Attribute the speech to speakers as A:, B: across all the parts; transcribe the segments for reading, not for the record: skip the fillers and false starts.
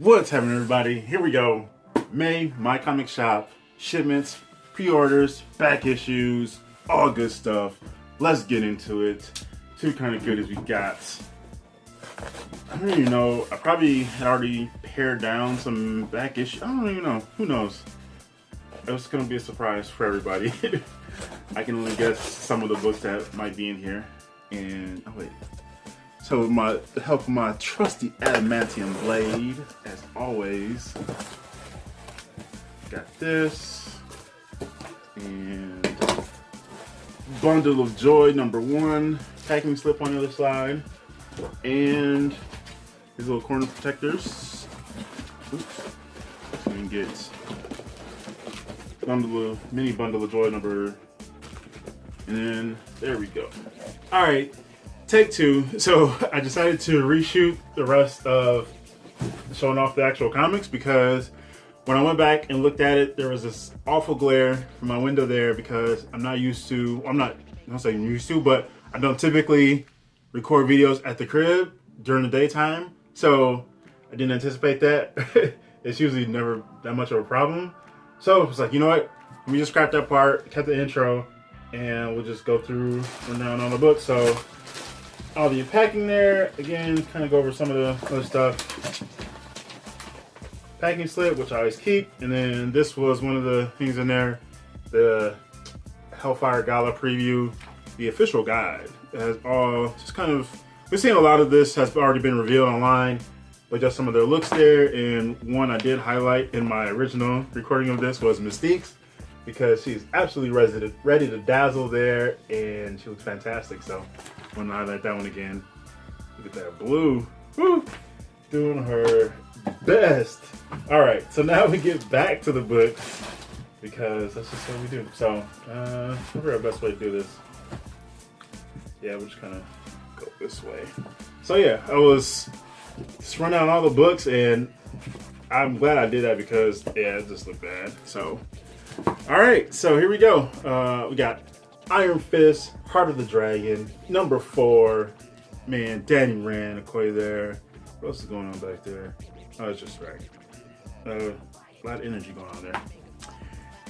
A: What's happening, everybody? Here we go. May, MyComicShop, shipments, pre-orders, back issues, all good stuff. Let's get into it. Two kind of goodies we got. I don't even know. I probably had already pared down some back issues. I don't even know. Who knows? It's going to be a surprise for everybody. I can only guess some of the books that might be in here. And, oh wait. So with the help of my trusty adamantium blade, as always, got this, and Bundle of Joy #1, packing slip on the other side, and these little corner protectors. Oops. So you can get mini Bundle of Joy number, and then there we go. All right. Take two. So I decided to reshoot the rest of showing off the actual comics because when I went back and looked at it, there was this awful glare from my window there because I'm not used to, I'm not saying used to, but I don't typically record videos at the crib during the daytime. So I didn't anticipate that. It's usually never that much of a problem. So I was like, you know what? Let me just scrap that part, cut the intro, and we'll just go through, run down on the book. So all the packing there, again, kind of go over some of the other stuff. Packing slip, which I always keep, and then this was one of the things in there, the Hellfire Gala preview, the official guide. It has all, just kind of, we've seen a lot of this has already been revealed online, but just some of their looks there, and one I did highlight in my original recording of this was Mystique's, because she's absolutely ready to dazzle there, and she looks fantastic, so I want to highlight that one again. Look at that blue. Woo! Doing her best. All right, so now we get back to the book because that's just what we do. So, what's our best way to do this? Yeah, we'll just kind of go this way. So yeah, I was just running down all the books, and I'm glad I did that because yeah, it just looked bad. So, all right, so here we go. We got Iron Fist, Heart of the Dragon, #4. Man, Danny Rand, Okoye there. What else is going on back there? Oh, it's just right. A lot of energy going on there.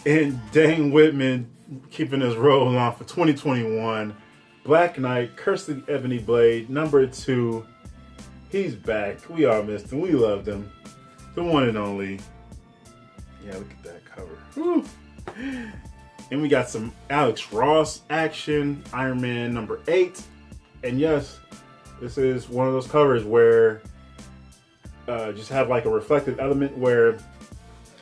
A: And Dane Whitman keeping his role on for 2021. Black Knight, Curse of the Ebony Blade, #2. He's back. We all missed him. We loved him. The one and only. Yeah, look at that cover. Woo! And we got some Alex Ross action, Iron Man #8. And yes, this is one of those covers where just have like a reflective element where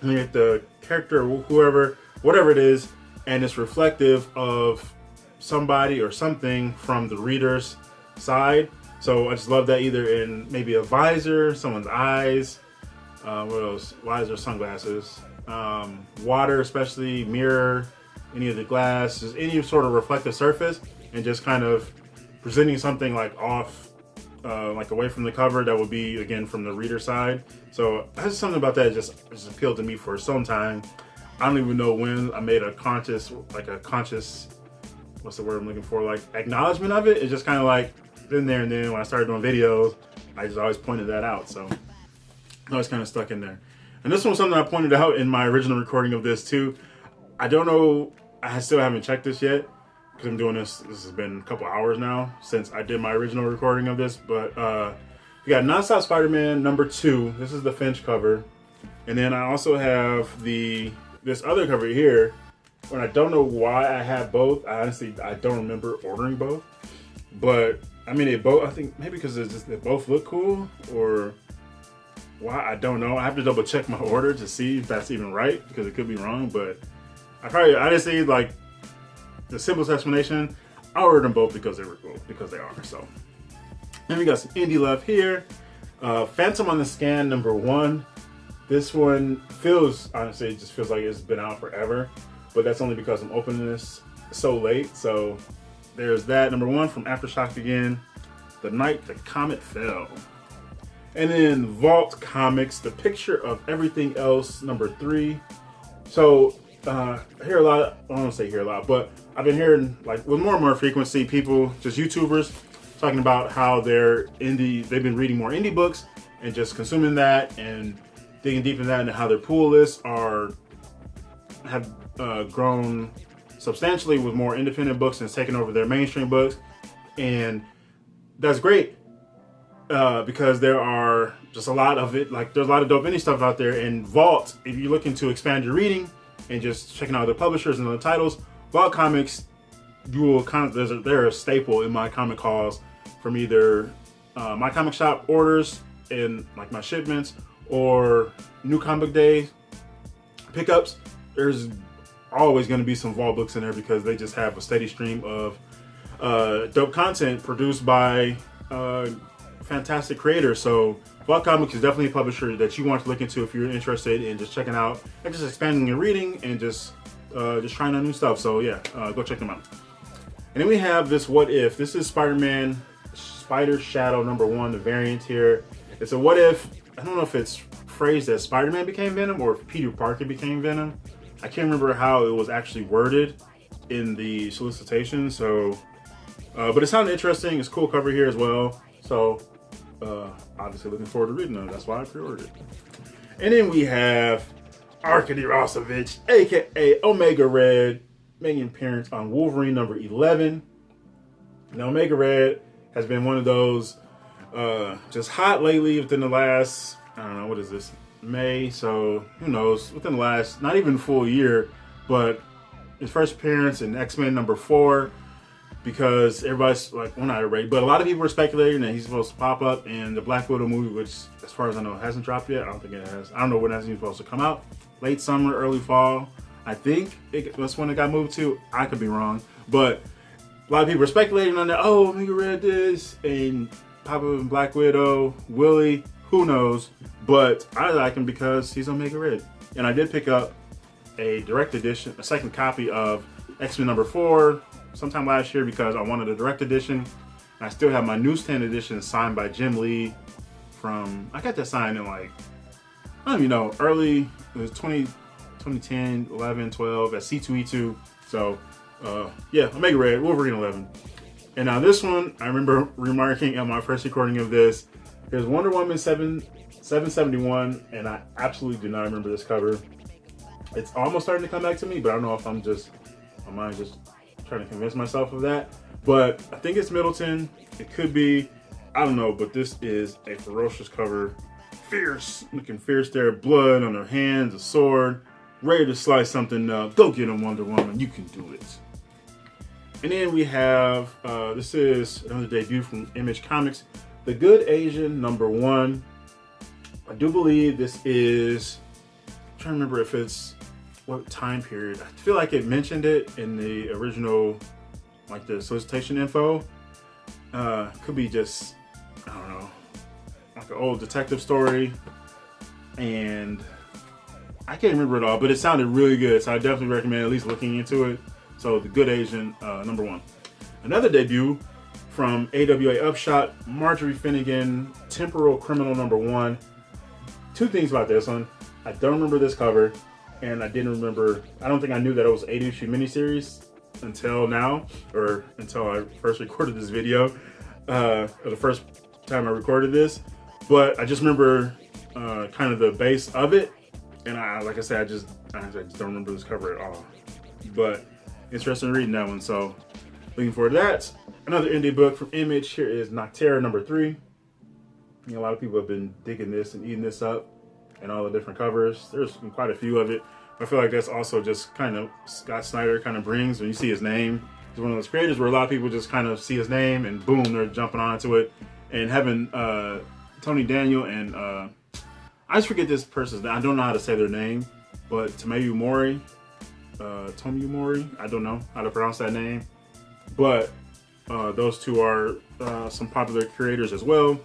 A: you get the character, whatever it is, and it's reflective of somebody or something from the reader's side. So I just love that, either in maybe a visor, someone's eyes, what else? Visor, sunglasses, water, especially mirror, any of the glass, any sort of reflective surface, and just kind of presenting something like off, like away from the cover that would be, again, from the reader side. So that's something about that just appealed to me for some time. I don't even know when I made a conscious, what's the word I'm looking for, like acknowledgement of it. It's just kind of like been there, and then when I started doing videos, I just always pointed that out. So I was kind of stuck in there. And this one was something I pointed out in my original recording of this too. I don't know, I still haven't checked this yet because I'm doing this. This has been a couple hours now since I did my original recording of this. But we got Non-Stop Spider-Man #2. This is the Finch cover. And then I also have this other cover here. And I don't know why I have both. Honestly, I don't remember ordering both. But I mean, they both, I think maybe because they both look cool, or why, I don't know. I have to double check my order to see if that's even right, because it could be wrong. But I just see, like, the simplest explanation, I ordered them both because they were cool, because they are. So then we got some indie love here. Phantom on the Scan #1. This one honestly, it just feels like it's been out forever, but that's only because I'm opening this so late. So there's that, #1 from Aftershock again. The Night the Comet Fell. And then Vault Comics, The Picture of Everything Else #3. So I hear a lot, I don't want to say hear a lot, but I've been hearing, like, with more and more frequency, people, just YouTubers, talking about how they've been reading more indie books and just consuming that and digging deep into that, and how their pool lists have grown substantially with more independent books and it's taken over their mainstream books. And that's great because there are just a lot of it. Like, there's a lot of dope indie stuff out there. And Vault, if you're looking to expand your reading and just checking out the publishers and the titles, Vault Comics, they're a staple in my comic hauls from either MyComicShop orders and like my shipments or New Comic Day pickups. There's always going to be some Vault books in there because they just have a steady stream of dope content produced by fantastic creators. So Vault Comics is definitely a publisher that you want to look into if you're interested in just checking out and just expanding your reading and just trying out new stuff. So yeah, go check them out. And then we have this What If. This is Spider-Man Spider Shadow #1, the variant here. It's a what if. I don't know if it's phrased as Spider-Man became Venom or if Peter Parker became Venom. I can't remember how it was actually worded in the solicitation. So, but it sounded interesting. It's a cool cover here as well. So, obviously looking forward to reading them. That's why I pre-ordered it. And then we have Arkady Rosovich, aka Omega Red, making an appearance on Wolverine #11. Now, Omega Red has been one of those just hot lately within the last, I don't know, what is this, May? So who knows, within the last, not even full year, but his first appearance in X-Men #4, because everybody's like, well, not everybody, but a lot of people were speculating that he's supposed to pop up in the Black Widow movie, which as far as I know hasn't dropped yet. I don't think it has. I don't know when that's even supposed to come out. Late summer, early fall. I think that's when it got moved to. I could be wrong, but a lot of people were speculating on that. Oh, Omega Red this and pop up in Black Widow, Willie, who knows? But I like him because he's Omega Red. And I did pick up a direct edition, a second copy of X-Men #4 sometime last year because I wanted a direct edition. And I still have my newsstand edition signed by Jim Lee from, I got that signed in like, I don't even know, early, it was 2010, 11, 12 at C2E2. So, yeah, Omega Red, Wolverine 11. And now this one, I remember remarking on my first recording of this, there's Wonder Woman 771, and I absolutely do not remember this cover. It's almost starting to come back to me, but I don't know if I'm just, my mind just trying to convince myself of that. But I think it's Middleton. It could be, I don't know, but this is a ferocious cover. Fierce, looking fierce there, blood on her hands, a sword, ready to slice something up. Go get him, Wonder Woman, you can do it. And then we have, this is another debut from Image Comics, The Good Asian #1. I do believe this is, I'm trying to remember if it's, what time period. I feel like it mentioned it in the original, like the solicitation info. Could be just, I don't know, like an old detective story. And I can't remember it all, but it sounded really good. So I definitely recommend at least looking into it. So The Good Asian #1. Another debut from AWA Upshot, Marjorie Finnegan, Temporal Criminal #1. Two things about this one. I don't remember this cover, and I didn't remember, I don't think I knew that it was an 8-issue miniseries until now, or until I first recorded this video, or the first time I recorded this. But I just remember kind of the base of it, and like I said, I just don't remember this cover at all. But interested in reading that one, so looking forward to that. Another indie book from Image. Here is Noctera #3. You know, a lot of people have been digging this and eating this up, and all the different covers. There's quite a few of it. I feel like that's also just kind of Scott Snyder kind of brings when you see his name. He's one of those creators where a lot of people just kind of see his name and boom, they're jumping onto it. And having Tony Daniel and I just forget this person's name. I don't know how to say their name, but Tomoyu Mori. Tomoyu Mori, I don't know how to pronounce that name, but those two are some popular creators as well.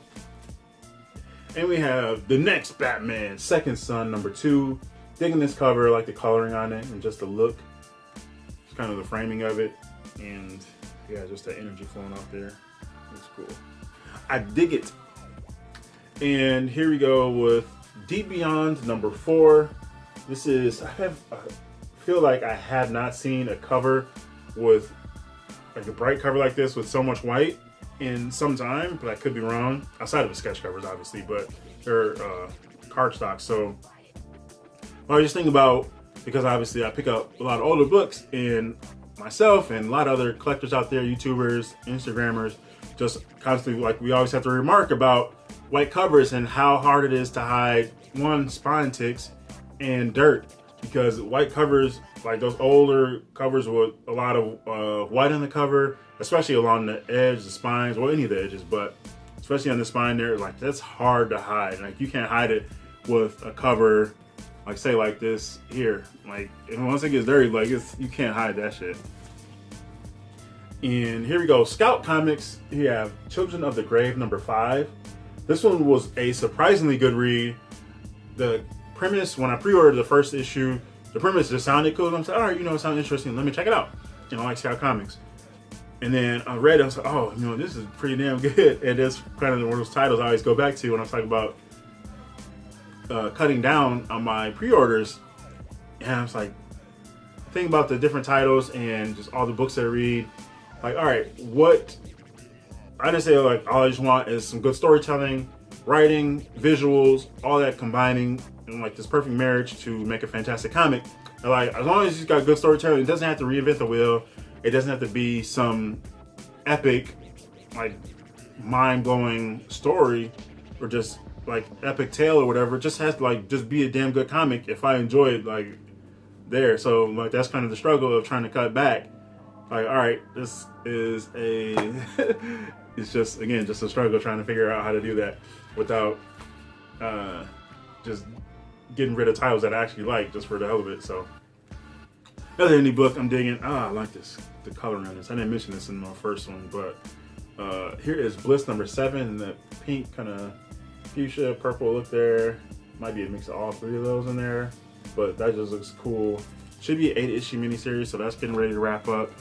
A: And we have The Next Batman, Second Son #2. Digging this cover, I like the coloring on it and just the look. It's kind of the framing of it, and yeah, just the energy flowing off there. It's cool. I dig it. And here we go with Deep Beyond #4. This is, I feel like I have not seen a cover with like a bright cover like this with so much white in some time, but I could be wrong. Outside of the sketch covers, obviously, but or cardstock. So I was just thinking about, because obviously I pick up a lot of older books, and myself and a lot of other collectors out there, YouTubers, Instagrammers, just constantly, like, we always have to remark about white covers and how hard it is to hide, one, spine ticks and dirt, because white covers, like those older covers with a lot of white on the cover, especially along the edge, the spines, well, any of the edges, but especially on the spine there, like, that's hard to hide. Like, you can't hide it with a cover, like, say, like this here. Like, and once it gets dirty, like, you can't hide that shit. And here we go, Scout Comics. You have Children of the Grave #5. This one was a surprisingly good read. The premise, when I pre-ordered the first issue, the premise just sounded cool. I'm like, all right, it sounds interesting. Let me check it out. I like Scout Comics. And then I read it, I was like, oh, this is pretty damn good. And that's kind of one of those titles I always go back to when I'm talking about cutting down on my pre-orders. And I was like, thinking about the different titles and just all the books that I read. Like, all right, I didn't say, like, all I just want is some good storytelling, writing, visuals, all that combining in, like, this perfect marriage to make a fantastic comic. And, like, as long as it's got good storytelling, it doesn't have to reinvent the wheel. It doesn't have to be some epic, like, mind-blowing story or just, like, epic tale or whatever. It just has to, like, just be a damn good comic if I enjoy it, like, there. So, like, that's kind of the struggle of trying to cut back. Like, all right, this is it's just, again, just a struggle trying to figure out how to do that without just getting rid of titles that I actually like just for the hell of it. So, another indie book I'm digging. I like this, the coloring on this. I didn't mention this in my first one, but here is Bliss #7, the pink kind of fuchsia purple look there. Might be a mix of all three of those in there, but that just looks cool. Should be an 8-issue miniseries, so that's getting ready to wrap up.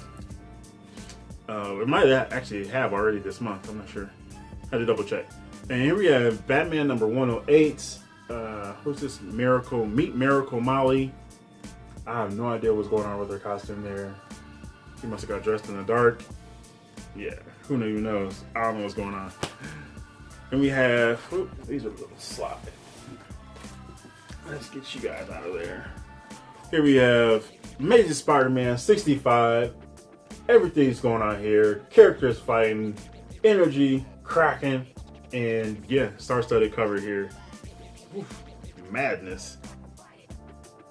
A: It might actually have already this month. I'm not sure. I had to double check. And here we have Batman #108. Who's this? Meet Miracle Molly. I have no idea what's going on with her costume there. She must have got dressed in the dark. Yeah, who even knows? I don't know what's going on. And we have, these are a little sloppy. Let's get you guys out of there. Here we have Amazing Spider-Man 65. Everything's going on here. Characters fighting, energy cracking, and yeah, star-studded cover here. Oof, madness.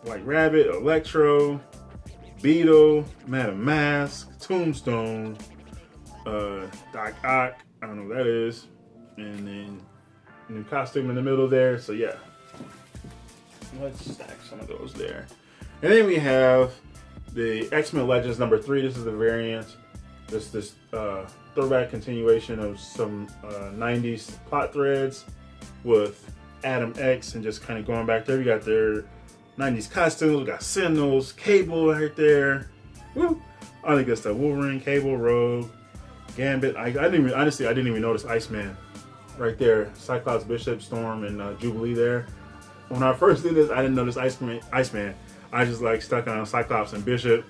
A: White Rabbit, Electro, Beetle, Madam Mask, Tombstone, Doc Ock, I don't know what that is, and then new costume in the middle there. So yeah, let's stack some of those there. And then we have the X-Men Legends #3. This is the variant. This throwback continuation of some 90s plot threads with Adam X and just kind of going back there. We got their 90s costumes. We got Sentinels, Cable right there. Woo! All the good stuff. Wolverine, Cable, Rogue, Gambit. I didn't even notice Iceman right there. Cyclops, Bishop, Storm, and Jubilee there. When I first did this, I didn't notice Iceman. I just like stuck on Cyclops and Bishop,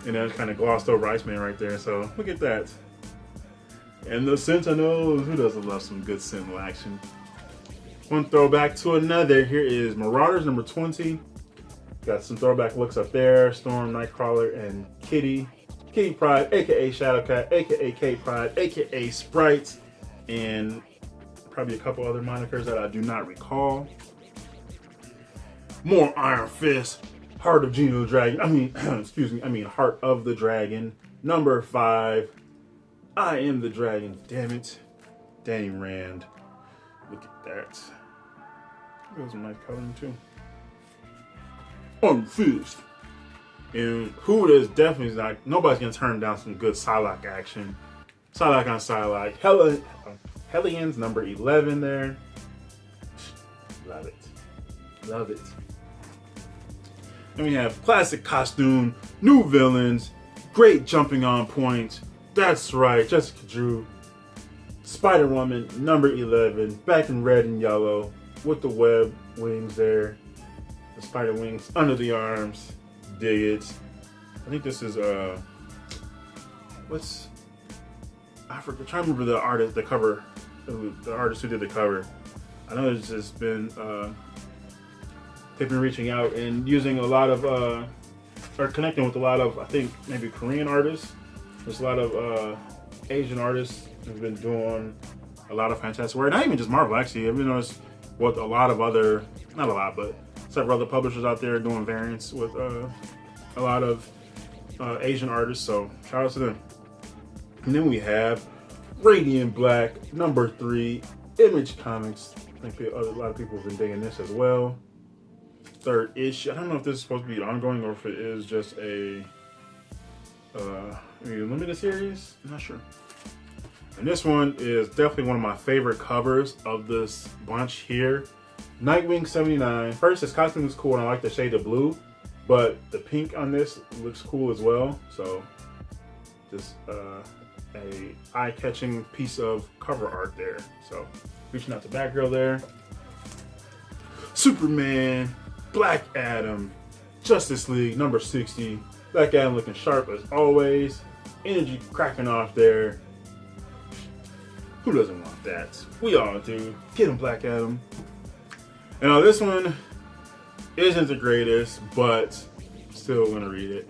A: and then kind of glossed over Iceman right there. So look at that. And the Sentinels. Who doesn't love some good Sentinel action? One throwback to another. Here is Marauders #20. Got some throwback looks up there. Storm, Nightcrawler, and Kitty. Kitty Pryde, aka Shadowcat, aka Kate Pryde, aka Sprite, and probably a couple other monikers that I do not recall. More Iron Fist. Heart of GENOTHADRAGON. Excuse me. Heart of the Dragon. #5. I am the dragon. Damn it. Danny Rand. Look at that. Those are nice coloring too. Iron Fist. And who is definitely not, nobody's gonna turn down some good Psylocke action. Psylocke on Psylocke. Hellions #11 there. Love it. Love it. And we have classic costume, new villains, great jumping on point. That's right, Jessica Drew. Spider-Woman #11, back in red and yellow with the web wings there. The spider wings under the arms. Dig it. I think this is I forget, trying to remember the artist, the cover, the artist who did the cover. I know it's just been they've been reaching out and using a lot of or connecting with a lot of, I think maybe Korean artists. There's a lot of Asian artists who've been doing a lot of fantastic work. Not even just Marvel, actually. I've noticed with a lot of other, not a lot, but several other publishers out there doing variants with a lot of Asian artists. So shout out to them. And then we have Radiant Black #3, Image Comics. I think a lot of people have been digging this as well. 3rd issue. I don't know if this is supposed to be ongoing or if it is just a limited series. I'm not sure. And this one is definitely one of my favorite covers of this bunch here. Nightwing 79. First, his costume is cool and I like the shade of blue, but the pink on this looks cool as well. So just a eye-catching piece of cover art there. So reaching out to Batgirl there. Superman, Black Adam, Justice League #60. Black Adam looking sharp as always. Energy cracking off there. Who doesn't want that? We all do. Get him, Black Adam. And now this one isn't the greatest, but still gonna read it.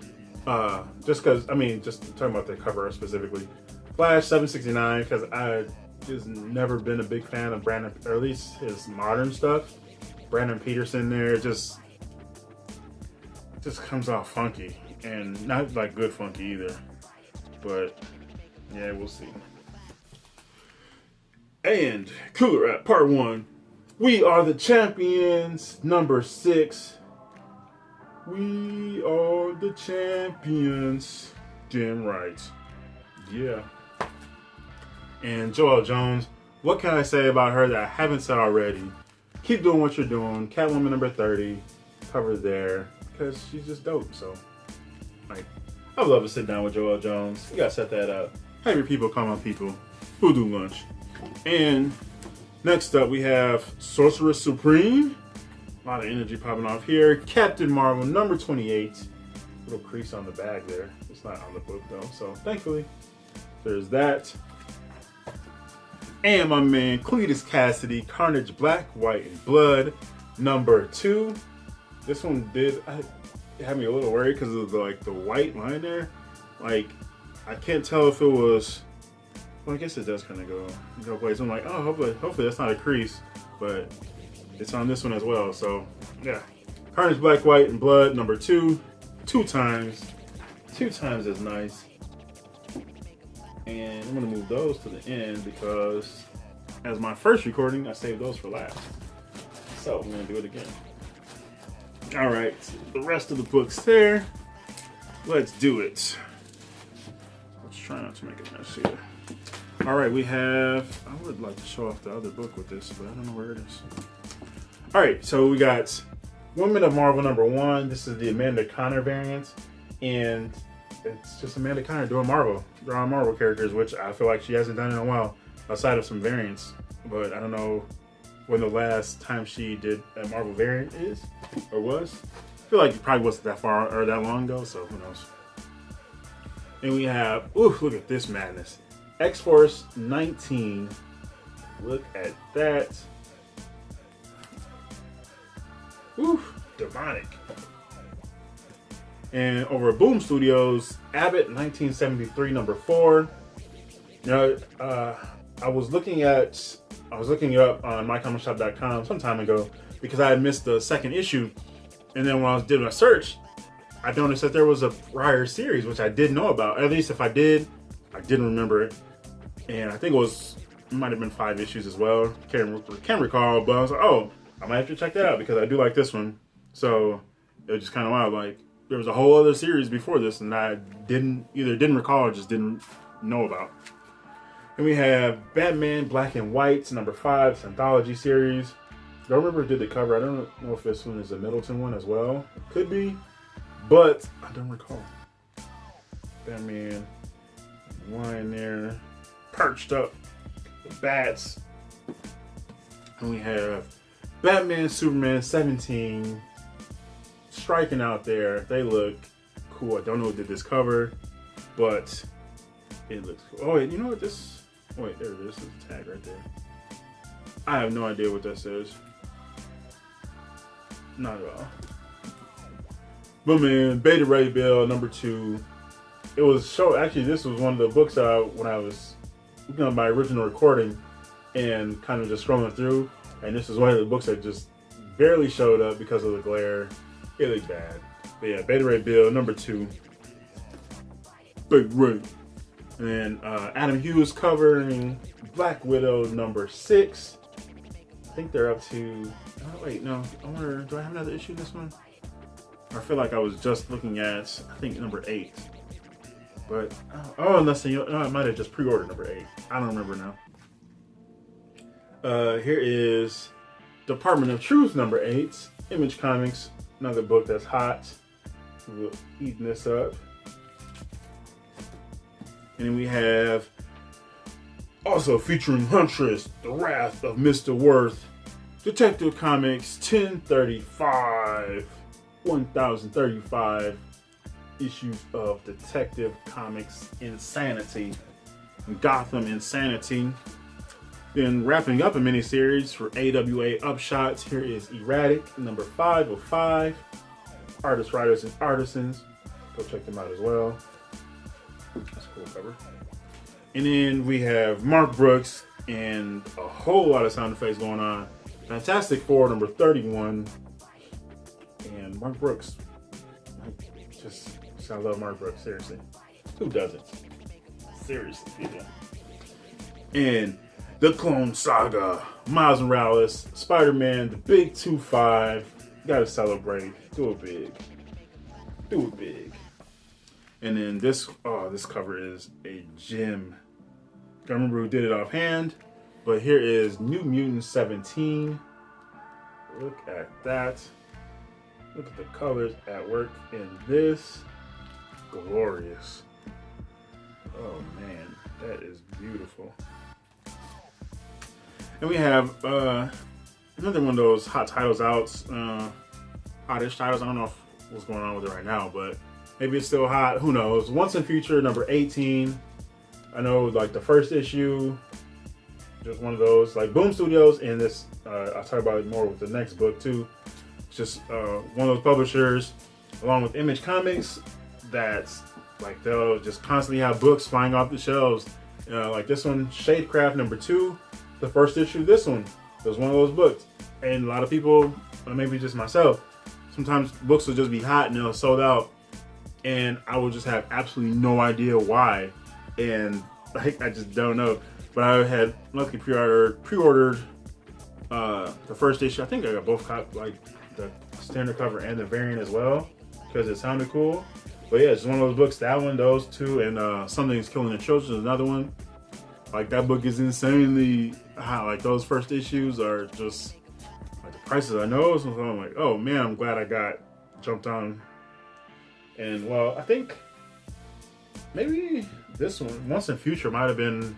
A: Just because, I mean, just talking about the cover specifically. Flash 769, because I just never been a big fan of Brandon, or at least his modern stuff. Brandon Peterson there just comes out funky, and not like good funky either. But yeah, we'll see. And Cooler Rap Part 1. We are the champions, #6. We are the champions. Damn right. Yeah. And Joelle Jones, what can I say about her that I haven't said already? Keep doing what you're doing. Catwoman #30, cover there, because she's just dope. So, like, I would love to sit down with Joelle Jones. We gotta set that up. Have your people come on, people. Who do lunch? And next up, we have Sorceress Supreme. A lot of energy popping off here. Captain Marvel #28. Little crease on the bag there. It's not on the book though, so thankfully there's that. And my man Cletus Cassidy, Carnage Black, White, and Blood #2. This one did have me a little worried because of the white line there. Like, I can't tell if it was. Well, I guess it does kind of go places. I'm like, oh, hopefully that's not a crease, but it's on this one as well. So yeah, Carnage Black, White, and Blood #2, 2 times. 2 times is nice. And I'm gonna move those to the end because as my first recording, I saved those for last. So I'm gonna do it again. All right, the rest of the books there. Let's do it. Let's try not to make a mess here. All right, we have, I would like to show off the other book with this, but I don't know where it is. All right, so we got Women of Marvel #1. This is the Amanda Conner variant, and it's just Amanda Conner drawing Marvel characters, which I feel like she hasn't done in a while, outside of some variants. But I don't know when the last time she did a Marvel variant is, or was. I feel like it probably wasn't that far or that long ago, so who knows. And we have, ooh, look at this madness. X-Force 19. Look at that. Oof, demonic. And over at Boom Studios, Abbott 1973 #4. You know, I was looking it up on MyComicShop.com some time ago because I had missed the 2nd issue, and then when I was doing a search, I noticed that there was a prior series which I didn't know about. At least if I did, I didn't remember it. And I think it might have been 5 issues as well. Can't recall, but I was like, oh, I might have to check that out because I do like this one. So it was just kind of wild. Like, there was a whole other series before this, and I either didn't recall or just didn't know about. And we have Batman Black and White #5, it's an anthology series. I don't remember who did the cover. I don't know if this one is a Middleton one as well. It could be, but I don't recall. Batman, lying there, perched up, the bats. And we have Batman, Superman 17, striking out there. They look cool. I don't know who did this cover, but it looks cool. Oh wait, you know what this? Oh wait, there it is. There's a tag right there. I have no idea what this is. Not at all. But man, Beta Ray Bill #2. It was actually this was one of the books when I was looking at my original recording and kind of just scrolling through, and this is one of the books that just barely showed up because of the glare. It looked bad. But yeah, Beta Ray Bill #2. Big Ray. And then Adam Hughes covering Black Widow #6. I think they're up to. Oh wait, no. I wonder, do I have another issue this one? I feel like I was just looking at, I think, #8. But unless I might have just pre-ordered #8. I don't remember now. Here is Department of Truth #8. Image Comics, another book that's hot. We'll eating this up. And then we have also featuring Huntress, The Wrath of Mr. Worth, Detective Comics 1035. 1035 issues of Detective Comics Insanity, Gotham Insanity. Then wrapping up a miniseries for AWA Upshots, here is Erratic #505. Artists, Writers, and Artisans. Go check them out as well. That's a cool cover. And then we have Mark Brooks and a whole lot of sound effects going on. Fantastic Four #31. And Mark Brooks, I love Mark Brooks, seriously. Who doesn't? Seriously, people. And The Clone Saga, Miles Morales, Spider-Man, The Big 2-5. Gotta celebrate. Do it big. Do it big. And then this cover is a gem. I don't remember who did it offhand, but here is New Mutants 17. Look at that. Look at the colors at work in this. Glorious. Oh man, that is beautiful. And we have another one of those hot titles out. Hotish titles. I don't know what's going on with it right now, but maybe it's still hot. Who knows? Once in Future #18. I know like the first issue, just one of those. Like Boom Studios, and this I'll talk about it more with the next book too. It's just one of those publishers, along with Image Comics, that's like they'll just constantly have books flying off the shelves. Like this one, Shadecraft #2, the first issue. This one was one of those books, and a lot of people, or maybe just myself, sometimes books will just be hot and they'll sold out, and I will just have absolutely no idea why, and like I just don't know. But I had luckily pre-ordered the first issue. I think I got both like the standard cover and the variant as well because it sounded cool. But yeah, it's one of those books. That one, those two, and Something's Killing the Children is another one. Like that book is insanely hot. Like those first issues are just like the prices I know. So I'm like, oh man, I'm glad I got jumped on. And well, I think maybe this one, Once in Future, might have been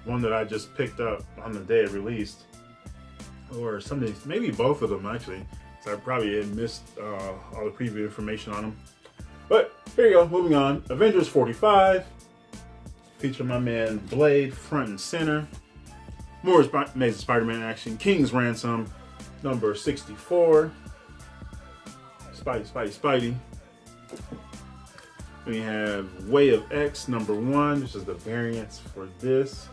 A: one that I just picked up on the day it released, or something. Maybe both of them actually. So I probably had missed all the preview information on them. But here you go, moving on. Avengers 45. Feature my man Blade front and center. More Amazing Spider-Man action. King's Ransom, #64. Spidey. We have Way of X, #1. This is the variants for this.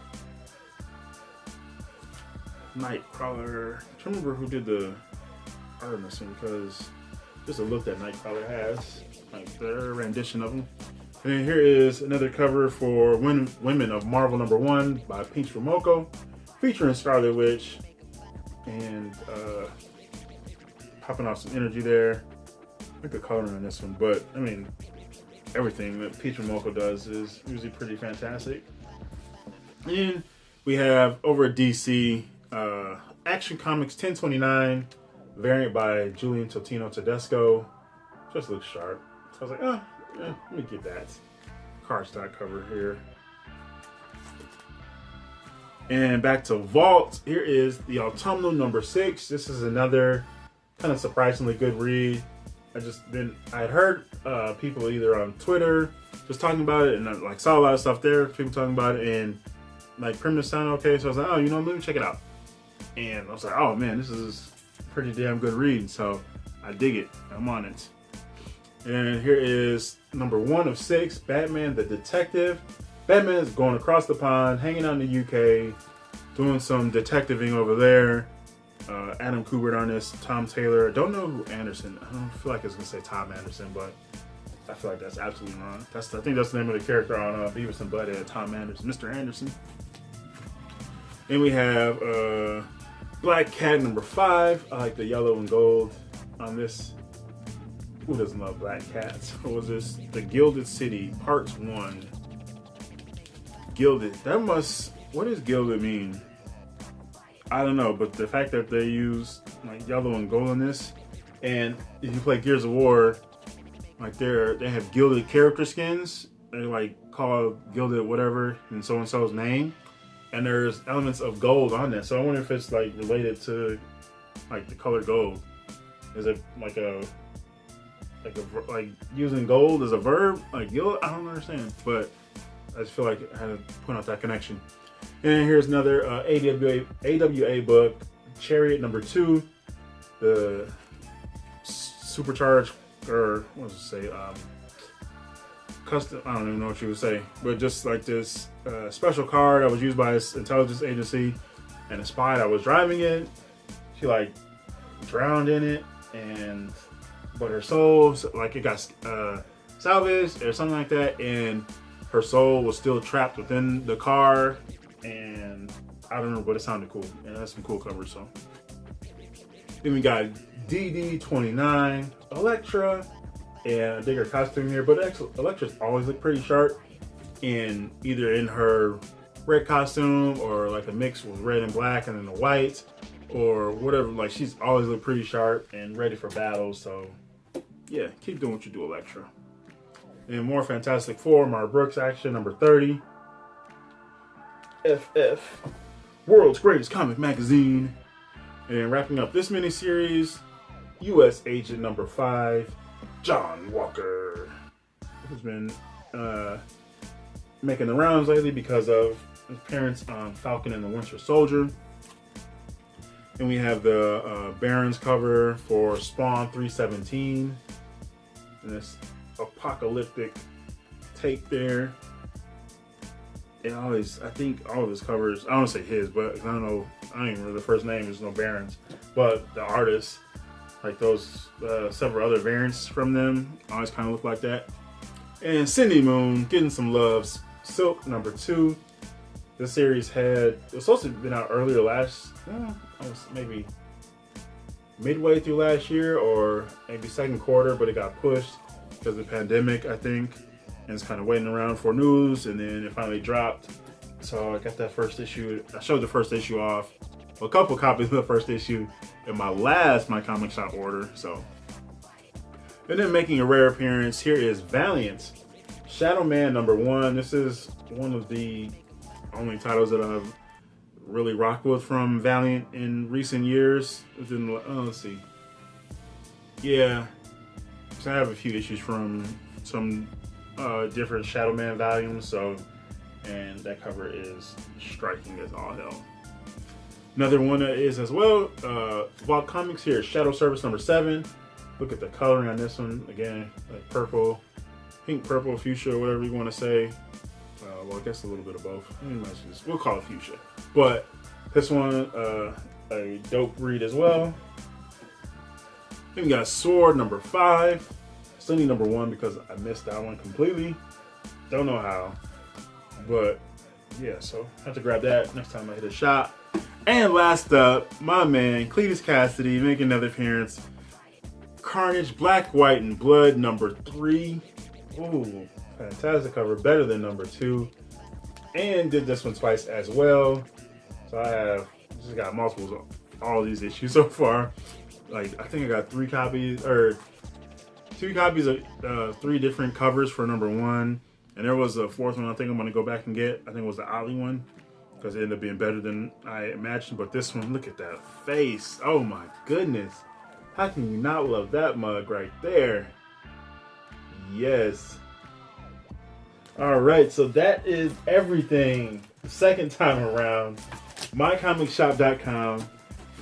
A: Nightcrawler. I'm trying to remember who did the art on this one because just a look that Nightcrawler has, like their rendition of him. And then here is another cover for Women of Marvel #1 by Peach Momoko, featuring Scarlet Witch, and popping off some energy there. I like the coloring on this one, but I mean, everything that Peach Momoko does is usually pretty fantastic. And we have over at DC, Action Comics 1029, variant by Julian Totino Tedesco. Just looks sharp. So I was like, oh, yeah, let me get that cardstock cover here. And back to Vault. Here is the Autumnal #6. This is another kind of surprisingly good read. I had heard people either on Twitter just talking about it, and I like saw a lot of stuff there, people talking about it, and like premise sounded okay. So I was like, oh, let me check it out. And I was like, oh man, this is pretty damn good read. So I dig it. I'm on it. And here is number 1 of 6, Batman the Detective. Batman is going across the pond, hanging out in the UK, doing some detectiving over there. Adam Kubert on this, Tom Taylor. I don't know who Anderson. I don't feel like I was gonna say Tom Anderson, but I feel like that's absolutely wrong. I think that's the name of the character on Beavis and Butthead, Tom Anderson, Mr. Anderson. Then we have Black Cat number 5. I like the yellow and gold on this. Who doesn't love Black Cats? What was this? The Gilded City, Part 1. Gilded. That must... What does gilded mean? I don't know, but the fact that they use like yellow and gold in this, and if you play Gears of War, like they have gilded character skins. They like call gilded whatever in so and so's name, and there's elements of gold on that. So I wonder if it's like related to like the color gold. Is it like using gold as a verb, like gild? I don't understand, but I just feel like I had to point out that connection. And here's another AWA book, Chariot number 2, the supercharged, or what does it say? Custom. I don't even know what you would say, but just like this special car that was used by this intelligence agency, and a spy that was driving it. She like drowned in it, but her soul, like it got salvaged or something like that, and her soul was still trapped within the car. And I don't know, but it sounded cool. And that's some cool covers. So then we got DD29, Electra, and I dig her costume here. But Electra's always looked pretty sharp, either in her red costume or like a mix with red and black and then the white or whatever. Like she's always looked pretty sharp and ready for battle. So yeah, keep doing what you do, Electra. And more Fantastic Four, Mara Brooks action number 30. FF, World's Greatest Comic Magazine. And wrapping up this miniseries, U.S. Agent number 5, John Walker, who's been making the rounds lately because of his appearance on Falcon and the Winter Soldier. And we have the Barron's cover for Spawn 317. And this apocalyptic take there. And I think all of his covers, I don't want to say his, but I don't even remember the first name, there's no Barron's, but the artists, like those several other variants from them, always kind of look like that. And Cindy Moon, getting some love, Silk number 2. This series it was supposed to have been out earlier maybe midway through last year or maybe second quarter, but it got pushed because of the pandemic, I think. And it's kind of waiting around for news, and then it finally dropped. So I got that first issue. I showed the first issue off, a couple copies of the first issue in my last MyComicShop order. So, and then making a rare appearance, here is Valiant Shadow Man number 1. This is one of the only titles that I've really rocked with from Valiant in recent years. Let's see. Yeah, so I have a few issues from some different Shadow Man volumes, and that cover is striking as all hell. Another one that is as well, Vault Comics here, Shadow Service number 7. Look at the coloring on this one, again, like purple, pink, purple, fuchsia, whatever you want to say. Well, I guess a little bit of both. We'll call it fuchsia. But this one, a dope read as well. Then we got Sword number 5. Still need number 1 because I missed that one completely. Don't know how. But yeah, so I have to grab that next time I hit a shop. And last up, my man Cletus Cassidy making another appearance. Carnage Black, White, and Blood number 3. Ooh, fantastic cover, better than number 2. And did this one twice as well. So I have just got multiples of all these issues so far. Like I think I got 3 copies or 2 copies of 3 different covers for number 1, and there was a 4th one I think I'm gonna go back and get. I think it was the Ollie one because it ended up being better than I imagined. But this one, look at that face! Oh my goodness, how can you not love that mug right there? Yes. All right, so that is everything. The second time around, MyComicShop.com.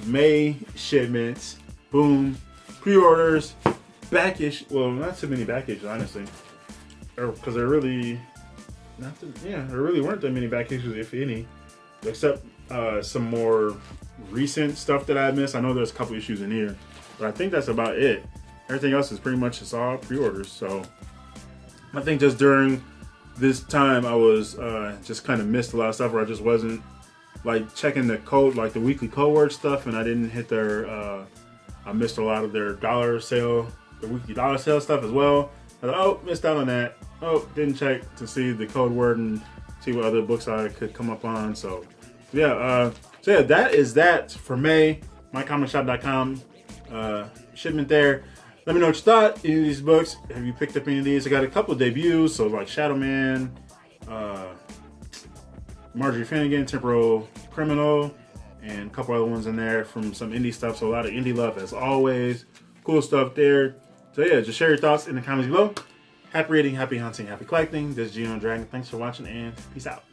A: May shipments, boom, pre-orders, back issue. Well, not too many back issues, honestly, because there really weren't that many back issues, if any, except some more recent stuff that I missed. I know there's a couple issues in here, but I think that's about it. Everything else is pretty much just all pre-orders. So I think just during this time I was just kind of missed a lot of stuff, where I just wasn't like checking the code, like the weekly code word stuff, and I didn't hit their I missed a lot of their dollar sale, the weekly dollar sale stuff as well. I thought, oh, missed out on that. Oh, didn't check to see the code word and see what other books I could come up on. So yeah, that is that for May. MyComicShop.com, shipment there. Let me know what you thought. Any of these books? Have you picked up any of these? I got a couple of debuts, so like Shadow Man, Marjorie Finnegan, Temporal Criminal, and a couple other ones in there from some indie stuff. So a lot of indie love as always. Cool stuff there. So yeah, just share your thoughts in the comments below. Happy reading, happy hunting, happy collecting. This is GENOTHADRAGON. Thanks for watching and peace out.